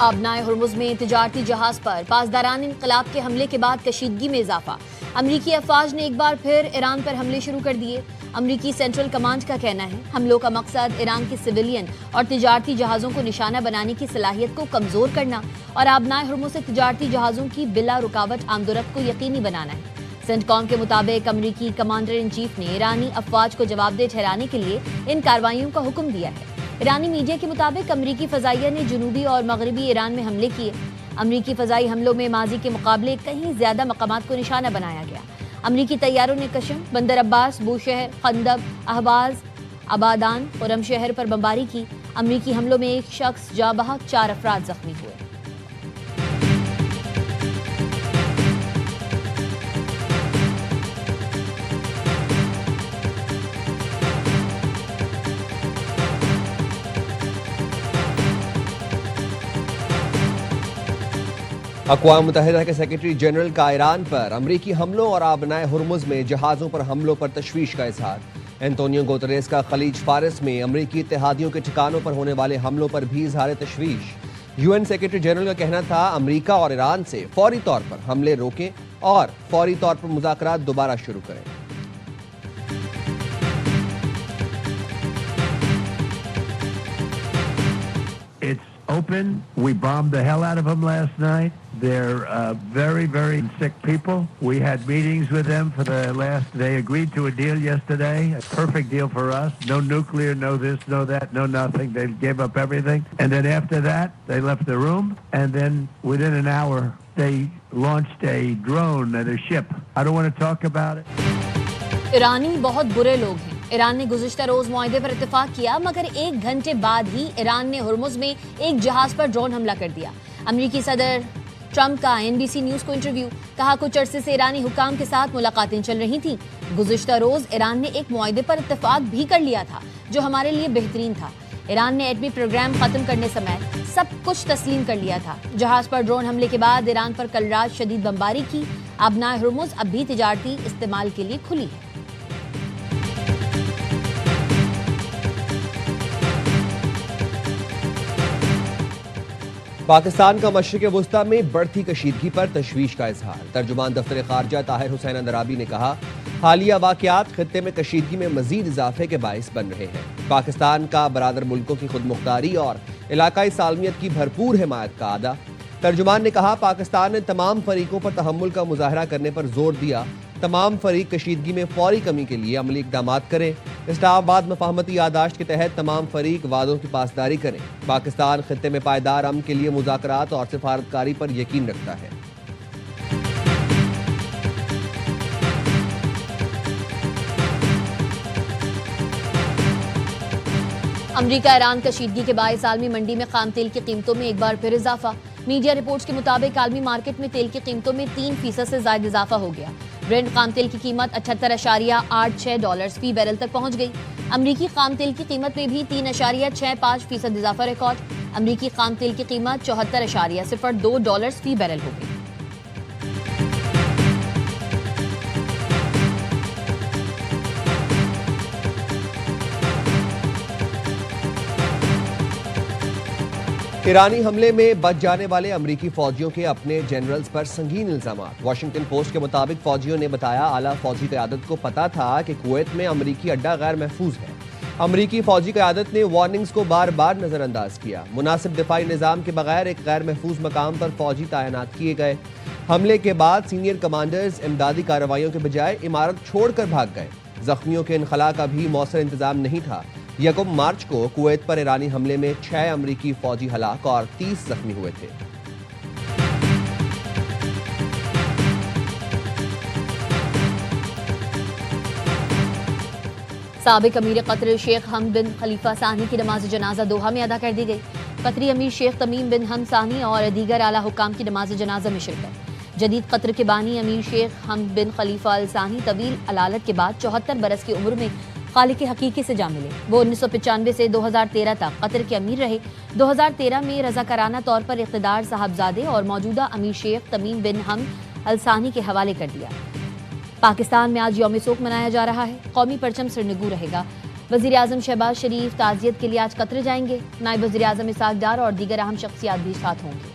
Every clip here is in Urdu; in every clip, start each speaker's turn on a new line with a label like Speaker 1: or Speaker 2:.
Speaker 1: آبنائے ہرمز میں تجارتی جہاز پر پاسداران انقلاب کے حملے کے بعد کشیدگی میں اضافہ۔ امریکی افواج نے ایک بار پھر ایران پر حملے شروع کر دیے۔ امریکی سینٹرل کمانڈ کا کہنا ہے حملوں کا مقصد ایران کے سویلین اور تجارتی جہازوں کو نشانہ بنانے کی صلاحیت کو کمزور کرنا اور آبنائے ہرمز سے تجارتی جہازوں کی بلا رکاوٹ آمد و رفت کو یقینی بنانا ہے۔ سینٹ کام کے مطابق امریکی کمانڈر ان چیف نے ایرانی افواج کو جواب دہ ٹھہرانے کے لیے ان کارروائیوں کا حکم دیا ہے۔ ایرانی میڈیا کے مطابق امریکی فضائیہ نے جنوبی اور مغربی ایران میں حملے کیے۔ امریکی فضائی حملوں میں ماضی کے مقابلے کہیں زیادہ مقامات کو نشانہ بنایا گیا۔ امریکی طیاروں نے کشم، بندر عباس، بوشہر، خندق، اہواز، آبادان، خرم شہر پر بمباری کی۔ امریکی حملوں میں ایک شخص جاں بحق، 4 افراد زخمی ہوئے۔
Speaker 2: اقوام متحدہ کے سیکرٹری جنرل کا ایران پر امریکی حملوں اور آبنائے ہرمز میں جہازوں پر حملوں پر تشویش کا اظہار۔ اینٹونیو گوتریس کا خلیج فارس میں امریکی اتحادیوں کے ٹھکانوں پر ہونے والے حملوں پر بھی اظہار تشویش۔ یو این سیکرٹری جنرل کا کہنا تھا امریکہ اور ایران سے فوری طور پر حملے روکیں اور فوری طور پر مذاکرات دوبارہ شروع کریں۔
Speaker 3: Open. We bombed the hell out of them last night. They're very, very sick people. We had meetings with them for the last. They agreed to a deal yesterday, a perfect deal for us. No nuclear, no this, no that, no nothing. They gave up everything. And then after that, they left the room. And then within an hour, they launched a drone at a ship. I don't want to talk about it.
Speaker 1: ایرانی بہت برے لوگ ہیں۔ ایران نے گزشتہ روز معاہدے پر اتفاق کیا مگر 1 گھنٹے بعد ہی ایران نے ہرمز میں ایک جہاز پر ڈرون حملہ کر دیا۔ امریکی صدر ٹرمپ کا NBC نیوز کو انٹرویو، کہا کچھ عرصے سے ایرانی حکام کے ساتھ ملاقاتیں چل رہی تھیں۔ گزشتہ روز ایران نے ایک معاہدے پر اتفاق بھی کر لیا تھا جو ہمارے لیے بہترین تھا۔ ایران نے ایٹمی پروگرام ختم کرنے سمیت سب کچھ تسلیم کر لیا تھا۔ جہاز پر ڈرون حملے کے بعد ایران پر کل رات شدید بمباری کی۔ آبنائے ہرمز اب بھی تجارتی استعمال کے لیے کھلی ہے۔
Speaker 2: پاکستان کا مشرق وسطی میں بڑھتی کشیدگی پر تشویش کا اظہار۔ ترجمان دفتر خارجہ طاہر حسین اندرابی نے کہا حالیہ واقعات خطے میں کشیدگی میں مزید اضافے کے باعث بن رہے ہیں۔ پاکستان کا برادر ملکوں کی خود مختاری اور علاقائی سالمیت کی بھرپور حمایت کا اعادہ۔ ترجمان نے کہا پاکستان نے تمام فریقوں پر تحمل کا مظاہرہ کرنے پر زور دیا۔ تمام فریق کشیدگی میں فوری کمی کے لیے عملی اقدامات کریں۔ اسلام آباد مفاہمتی یادداشت کے تحت تمام فریق وعدوں کی پاسداری کریں۔ پاکستان خطے میں پائیدار امن کے لیے مذاکرات اور سفارتکاری پر یقین رکھتا ہے۔
Speaker 1: امریکہ ایران کشیدگی کے باعث عالمی منڈی میں خام تیل کی قیمتوں میں ایک بار پھر اضافہ۔ میڈیا رپورٹس کے مطابق عالمی مارکیٹ میں تیل کی قیمتوں میں 3% سے زائد اضافہ ہو گیا۔ برنٹ خام تیل کی قیمت $78.86 فی بیرل تک پہنچ گئی۔ امریکی خام تیل کی قیمت میں بھی 3.65% اضافہ ریکارڈ۔ امریکی خام تیل کی قیمت $74.02 فی بیرل ہو گئی۔
Speaker 2: ایرانی حملے میں بچ جانے والے امریکی فوجیوں کے اپنے جنرلز پر سنگین الزامات۔ واشنگٹن پوسٹ کے مطابق فوجیوں نے بتایا اعلیٰ فوجی قیادت کو پتا تھا کہ کویت میں امریکی اڈہ غیر محفوظ ہے۔ امریکی فوجی قیادت نے وارننگز کو بار بار نظر انداز کیا۔ مناسب دفاعی نظام کے بغیر ایک غیر محفوظ مقام پر فوجی تعینات کیے گئے۔ حملے کے بعد سینئر کمانڈرز امدادی کارروائیوں کے بجائے عمارت چھوڑ کر بھاگ گئے۔ زخمیوں کے انخلاء کا بھی مؤثر انتظام نہیں تھا۔ 1 مارچ کو کویت پر ایرانی حملے میں 6 امریکی فوجی ہلاک اور 30 زخمی ہوئے تھے۔
Speaker 1: سابق امیر قطر شیخ حمد بن خلیفہ ثانی کی نماز جنازہ دوحہ میں ادا کر دی گئی۔ قطری امیر شیخ تمیم بن حمد ثانی اور دیگر اعلیٰ حکام کی نماز جنازہ میں شرکت۔ جدید قطر کے بانی امیر شیخ حمد بن خلیفہ ال ثانی طویل علالت کے بعد 74 برس کی عمر میں خالق حقیقی سے جا ملے۔ وہ 1995 سے 2013 تک قطر کے امیر رہے۔ 2013 میں رضاکارانہ طور پر اقتدار صاحبزادے اور موجودہ امیر شیخ تمیم بن حمد ال ثانی کے حوالے کر دیا۔ پاکستان میں آج یوم سوگ منایا جا رہا ہے۔ قومی پرچم سرنگو رہے گا۔ وزیر اعظم شہباز شریف تعزیت کے لیے آج قطر جائیں گے. نائب وزیر اعظم اسحاق ڈار اور دیگر اہم شخصیات بھی ساتھ ہوں گے.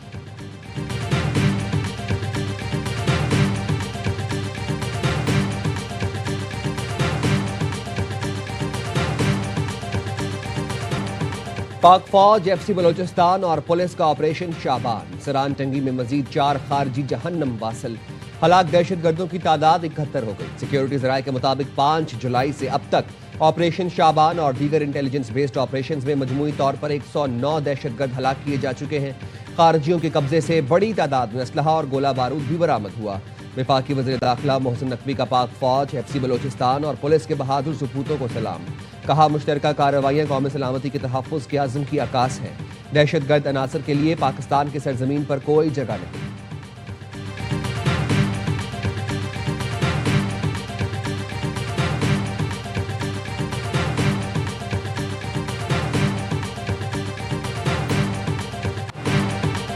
Speaker 2: پاک فوج، ایف سی بلوچستان اور پولیس کا آپریشن شعبان. سران ٹنگی میں مزید 4 خارجی جہنم واصل. ہلاک دہشت گردوں کی تعداد 71 ہو گئی. سیکیورٹی ذرائع کے مطابق 5 جولائی سے اب تک آپریشن شعبان اور دیگر انٹیلیجنس بیسڈ آپریشنز میں مجموعی طور پر 109 دہشت گرد ہلاک کیے جا چکے ہیں. خارجیوں کے قبضے سے بڑی تعداد میں اسلحہ اور گولہ بارود بھی برآمد ہوا. وفاقی وزیر داخلہ محسن نقوی کا پاک فوج، ایف سی بلوچستان اور پولیس کے بہادر سپوتوں کو سلام. کہا مشترکہ کارروائیاں قومی سلامتی کے تحفظ کے عزم کی عکاس ہیں. دہشت گرد عناصر کے لیے پاکستان کی سرزمین پر کوئی جگہ نہیں.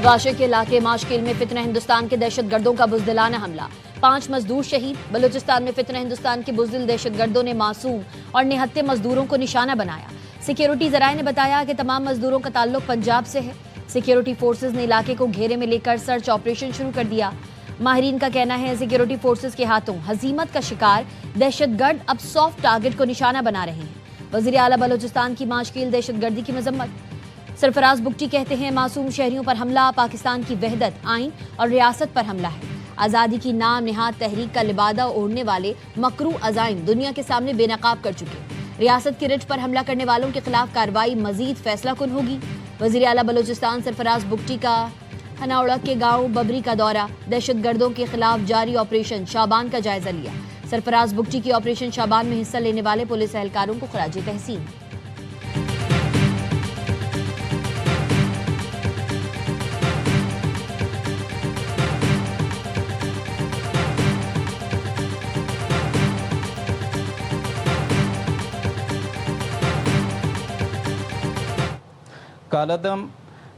Speaker 1: واشے کے علاقے ماشکل میں فتنہ ہندوستان کے دہشت گردوں کا بزدلانہ حملہ. 5 مزدور شہید. بلوچستان میں فتنہ ہندوستان کے بزدل دہشت گردوں نے معصوم اور نہتے مزدوروں کو نشانہ بنایا. سیکیورٹی ذرائع نے بتایا کہ تمام مزدوروں کا تعلق پنجاب سے ہے. سیکیورٹی فورسز نے علاقے کو گھیرے میں لے کر سرچ آپریشن شروع کر دیا. ماہرین کا کہنا ہے سیکیورٹی فورسز کے ہاتھوں ہزیمت کا شکار دہشت گرد اب سافٹ ٹارگٹ کو نشانہ بنا رہے ہیں. وزیر اعلیٰ بلوچستان کی ماشکل دہشت گردی کی مذمت. سرفراز بگٹی کہتے ہیں معصوم شہریوں پر حملہ پاکستان کی وحدت، آئین اور ریاست پر حملہ ہے. آزادی کی نام نہاد تحریک کا لبادہ اوڑھنے والے مکروہ عزائم دنیا کے سامنے بے نقاب کر چکے. ریاست کی رٹ پر حملہ کرنے والوں کے خلاف کارروائی مزید فیصلہ کن ہوگی. وزیر اعلیٰ بلوچستان سرفراز بگٹی کا ہناوڑک کے گاؤں ببری کا دورہ. دہشت گردوں کے خلاف جاری آپریشن شعبان کا جائزہ لیا. سرفراز بگٹی کی آپریشن شعبان میں حصہ لینے والے پولیس اہلکاروں کو خراج تحسین.
Speaker 4: کالعدم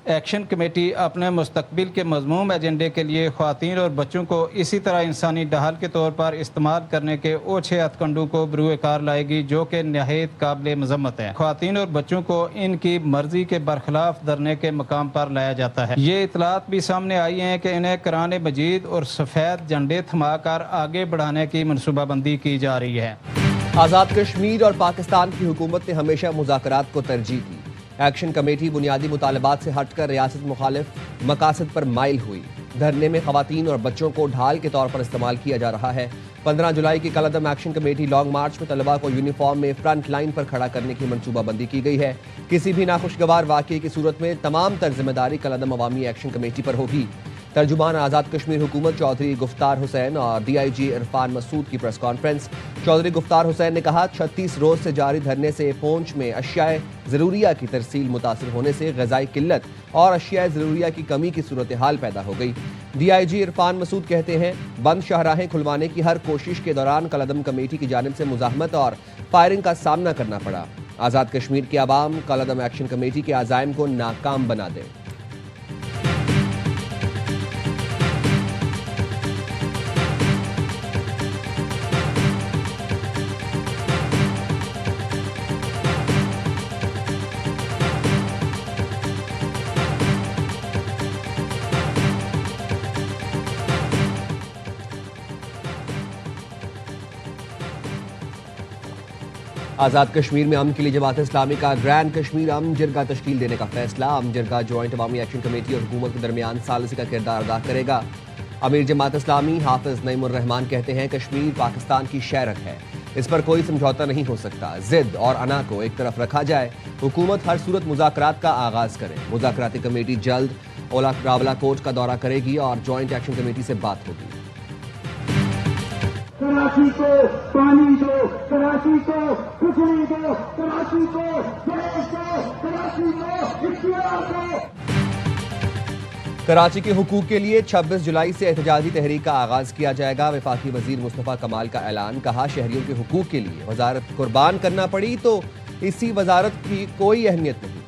Speaker 4: ایکشن کمیٹی اپنے مستقبل کے مضموم ایجنڈے کے لیے خواتین اور بچوں کو اسی طرح انسانی ڈھال کے طور پر استعمال کرنے کے اوچھے ہتھ کنڈوں کو بروئے کار لائے گی جو کہ نہایت قابل مذمت ہے. خواتین اور بچوں کو ان کی مرضی کے برخلاف دھرنے کے مقام پر لایا جاتا ہے. یہ اطلاعات بھی سامنے آئی ہیں کہ انہیں قرآن مجید اور سفید جھنڈے تھما کر آگے بڑھانے کی منصوبہ بندی کی جا رہی ہے.
Speaker 2: آزاد کشمیر اور پاکستان کی حکومت نے ہمیشہ مذاکرات کو ترجیح دی. ایکشن کمیٹی بنیادی مطالبات سے ہٹ کر ریاست مخالف مقاصد پر مائل ہوئی. دھرنے میں خواتین اور بچوں کو ڈھال کے طور پر استعمال کیا جا رہا ہے. 15 جولائی کی کالعدم ایکشن کمیٹی لانگ مارچ میں طلباء کو یونیفارم میں فرنٹ لائن پر کھڑا کرنے کی منصوبہ بندی کی گئی ہے. کسی بھی ناخوشگوار واقعے کی صورت میں تمام تر ذمہ داری کالعدم عوامی ایکشن کمیٹی پر ہوگی. ترجمان آزاد کشمیر حکومت چودھری گفتار حسین اور ڈی آئی جی عرفان مسعود کی پریس کانفرنس. چودھری گفتار حسین نے کہا 36 روز سے جاری دھرنے سے پونچھ میں اشیاء ضروریہ کی ترسیل متاثر ہونے سے غذائی قلت اور اشیاء ضروریہ کی کمی کی صورتحال پیدا ہو گئی. ڈی آئی جی عرفان مسعود کہتے ہیں بند شاہراہیں کھلوانے کی ہر کوشش کے دوران کالعدم کمیٹی کی جانب سے مزاحمت اور فائرنگ کا سامنا کرنا پڑا. آزاد کشمیر کے عوام کالعدم ایکشن کمیٹی کے عزائم کو ناکام بنا دیں. آزاد کشمیر میں امن کے لیے جماعت اسلامی کا گرینڈ کشمیر امن جرگہ تشکیل دینے کا فیصلہ. امن جرگہ جوائنٹ عوامی ایکشن کمیٹی اور حکومت کے درمیان ثالثی کا کردار ادا کرے گا. امیر جماعت اسلامی حافظ نعیم الرحمان کہتے ہیں کشمیر پاکستان کی شہرک ہے، اس پر کوئی سمجھوتہ نہیں ہو سکتا. ضد اور انا کو ایک طرف رکھا جائے. حکومت ہر صورت مذاکرات کا آغاز کرے. مذاکراتی کمیٹی جلد راولا کوٹ کا دورہ کرے گی اور جوائنٹ ایکشن کمیٹی سے بات ہوگی.
Speaker 5: کراچی کو پانی دو، کراچی کو بجلی دو، کراچی کو گیس دو، کراچی کو اختیار دو.
Speaker 2: کراچی کے حقوق کے لیے 26 جولائی سے احتجاجی تحریک کا آغاز کیا جائے گا. وفاقی وزیر مصطفیٰ کمال کا اعلان. کہا شہریوں کے حقوق کے لیے وزارت قربان کرنا پڑی تو اسی وزارت کی کوئی اہمیت نہیں.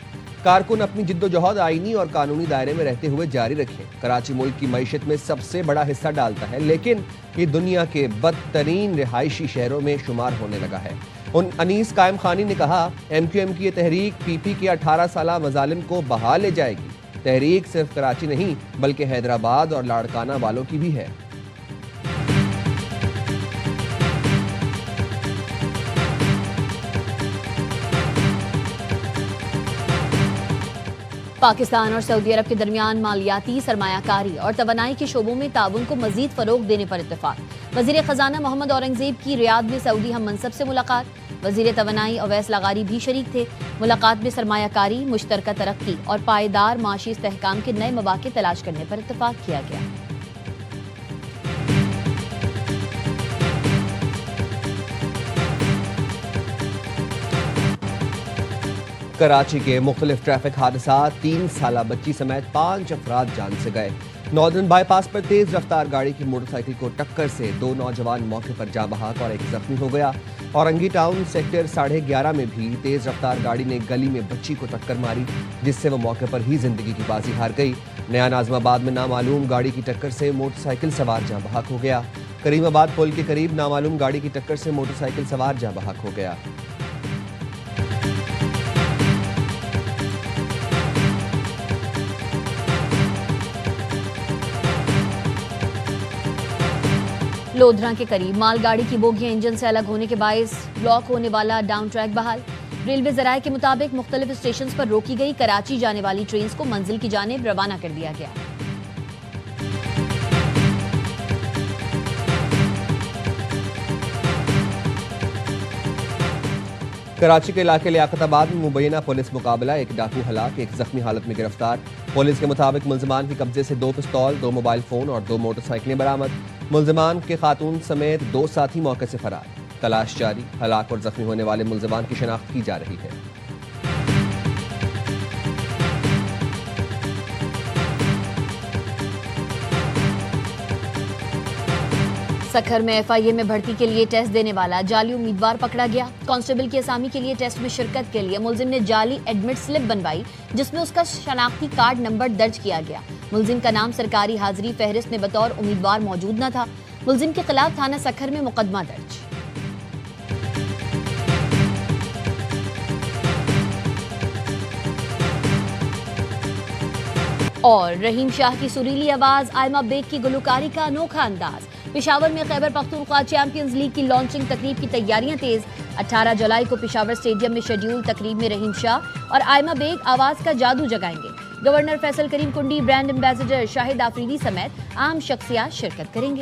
Speaker 2: کارکن اپنی جد و جہد آئینی اور قانونی دائرے میں رہتے ہوئے جاری رکھیں. کراچی ملک کی معیشت میں سب سے بڑا حصہ ڈالتا ہے لیکن یہ دنیا کے بدترین رہائشی شہروں میں شمار ہونے لگا ہے. انیس قائم خانی نے کہا ایم کیو ایم کی یہ تحریک پی پی کے 18 سالہ مظالم کو بہا لے جائے گی. تحریک صرف کراچی نہیں بلکہ حیدرآباد اور لاڑکانہ والوں کی بھی ہے.
Speaker 1: پاکستان اور سعودی عرب کے درمیان مالیاتی سرمایہ کاری اور توانائی کے شعبوں میں تعاون کو مزید فروغ دینے پر اتفاق. وزیر خزانہ محمد اورنگزیب کی ریاض میں سعودی ہم منصب سے ملاقات. وزیر توانائی اویس لغاری بھی شریک تھے. ملاقات میں سرمایہ کاری، مشترکہ ترقی اور پائیدار معاشی استحکام کے نئے مواقع تلاش کرنے پر اتفاق کیا گیا.
Speaker 2: کراچی کے مختلف ٹریفک حادثات 3 سالہ بچی سمیت 5 افراد جان سے گئے. ناردرن بائی پاس پر تیز رفتار گاڑی کی موٹر سائیکل کو ٹکر سے 2 نوجوان موقع پر جاں بحق اور 1 زخمی ہو گیا. اورنگی ٹاؤن سیکٹر 11:30 میں بھی تیز رفتار گاڑی نے گلی میں بچی کو ٹکر ماری جس سے وہ موقع پر ہی زندگی کی بازی ہار گئی. نیا ناظم آباد میں نامعلوم گاڑی کی ٹکر سے موٹر سائیکل سوار جاں بحق ہو گیا. کریم آباد پل کے قریب نامعلوم گاڑی کی ٹکر سے موٹر سائیکل سوار جاں بحق ہو گیا.
Speaker 1: لودھراں کے قریب مال گاڑی کی بوگیاں انجن سے الگ ہونے کے باعث بلاک ہونے والا ڈاؤن ٹریک بحال. ریلوے ذرائع کے مطابق مختلف اسٹیشنز پر روکی گئی کراچی جانے والی ٹرینز کو منزل کی جانب روانہ کر دیا گیا.
Speaker 2: کراچی کے علاقے لیاقت آباد میں مبینہ پولیس مقابلہ، 1 ڈاکو ہلاک، 1 زخمی حالت میں گرفتار. پولیس کے مطابق ملزمان کے قبضے سے 2 پستول، 2 موبائل فون اور 2 موٹر سائیکلیں برآمد. ملزمان کے خاتون سمیت 2 ساتھی موقع سے فرار. تلاش جاری. ہلاک اور زخمی ہونے والے ملزمان کی شناخت کی جا رہی ہے.
Speaker 1: سکھر میں ایف آئی اے میں بھرتی کے لیے ٹیسٹ دینے والا جعلی امیدوار پکڑا گیا. کانسٹیبل کی اسامی کے لیے ٹیسٹ میں شرکت کے لیے ملزم نے جعلی ایڈمٹ سلپ بنوائی جس میں اس کا شناختی کارڈ نمبر درج کیا گیا. ملزم کا نام سرکاری حاضری فہرست میں بطور امیدوار موجود نہ تھا. ملزم کے خلاف تھانہ سکھر میں مقدمہ درج. اور رحیم شاہ کی سریلی آواز، آئمہ بیگ کی گلوکاری کا انوکھا انداز. پشاور میں خیبر پختونخوا چیمپئنز لیگ کی لانچنگ تقریب کی تیاریاں تیز. 18 جولائی کو پشاور اسٹیڈیم میں شیڈیول تقریب میں رحیم شاہ اور آئمہ بیگ آواز کا جادو جگائیں گے. گورنر فیصل کریم کنڈی، برانڈ ایمبیسڈر شاہد آفریدی سمیت عام شخصیات شرکت کریں گے.